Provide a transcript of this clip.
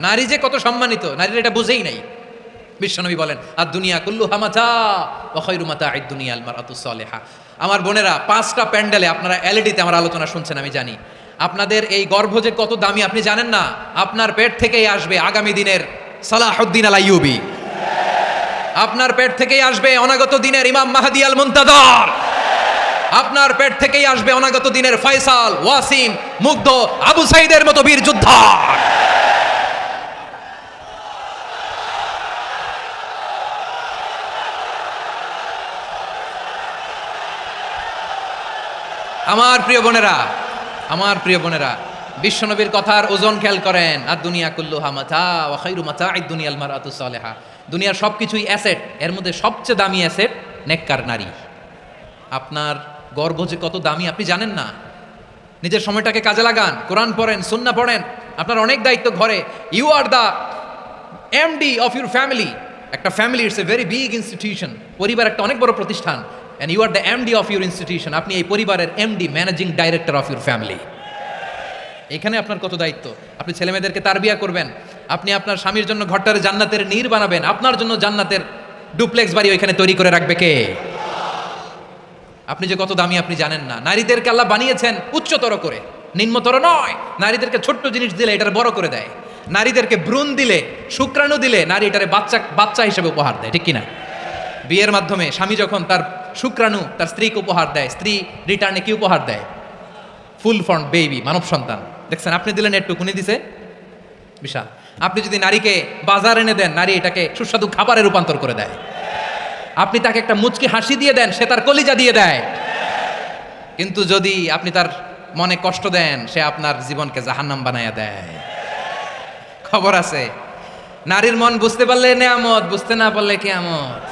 নারী যে কত সম্মানিত নারীরা এটা বুঝেই নাই। বিশ্বনবী বলেন আর দুনিয়া কুল্লুহা মাতা ওয়া খায়রু মাতা'আদ দুনিয়া আল মারআতু সালিহা। আমার বোনেরা, 5টা প্যান্ডেলে আপনারা এলইডিতে আমার আলোচনা শুনছেন, আমি জানি আপনাদের এই গর্ভ যে কত দামি আপনি জানেন না। আপনার পেট থেকেই আসবে আগামী দিনের সালাহুদ্দিন আল আইয়ুবী, আপনার পেট থেকেই আসবে অনাগত দিনের ইমাম মাহদী আল মুনতাযর, আপনার পেট থেকেই আসবে অনাগত দিনের ফয়সাল, ওয়াসিম, মুগ্ধ, আবু সাইদের মতো বীর যোদ্ধা। আমার প্রিয় বোনেরা, আমার প্রিয় বোনেরা, বিশ্বনবীর কথার ওজন খেয়াল করেন। আর দুনিয়া কুল্লুহা মাতা ওয়া খায়রু মাতা'আদ দুনিয়াল মারআতু সালিহা। দুনিয়ার সবকিছুই অ্যাসেট, এর মধ্যে সবচেয়ে দামি অ্যাসেট নেককার নারী। আপনার গর্ভ যে কত দামি আপনি জানেন না। নিজের সময়টাকে কাজে লাগান, কোরআন পড়েন, সুন্নাহ পড়েন। আপনার অনেক দায়িত্ব ঘরে। You are the MD of your family. একটা family it's a very big institution. পরিবার একটা অনেক বড় প্রতিষ্ঠান। And you are the MD of your institution. আপনি এই পরিবারের MD, managing director of your family. এখানে আপনার কত দায়িত্ব। আপনি ছেলে মেয়েদেরকে তারবিয়া করবেন, আপনি আপনার স্বামীর জন্য ঘরটারে জান্নাতের নীর বানাবেন, আপনার জন্য জান্নাতের ডুপ্লেক্স বাড়ি ওইখানে তৈরি করে রাখবে কে? আপনি যে কত দামি আপনি জানেন না। নারীদেরকে আল্লাহ বানিয়েছেন উচ্চতর করে, নিম্নতর নয়। নারীদেরকে ছোট্ট জিনিস দিলে এটার বড় করে দেয়। নারীদেরকে ভ্রূণ দিলে, শুক্রাণু দিলে নারী এটারে বাচ্চা হিসেবে উপহার দেয়, ঠিক কিনা? বিয়ের মাধ্যমে স্বামী যখন তার শুক্রাণু তার স্ত্রীকে উপহার দেয়, স্ত্রী রিটার্নে কি উপহার দেয়? ফুল ফর্ম বেবি, মানব সন্তান। দেখছেন, আপনি দিলেন একটুকুনি দিছে বিশাল। আপনি যদি নারীকে বাজার এনে দেন, নারী এটাকে সুস্বাদু খাবারে রূপান্তর করে দেয়। আপনি তাকে একটা মুচকি হাসি দিয়ে দেন, সে তার কলিজা দিয়ে দেয়। কিন্তু যদি আপনি তার মনে কষ্ট দেন, সে আপনার জীবনকে জাহান্নাম বানায়া দেয়। খবর আছে, নারীর মন বুঝতে পারলে নেয়ামত, বুঝতে না পারলে কিয়ামত।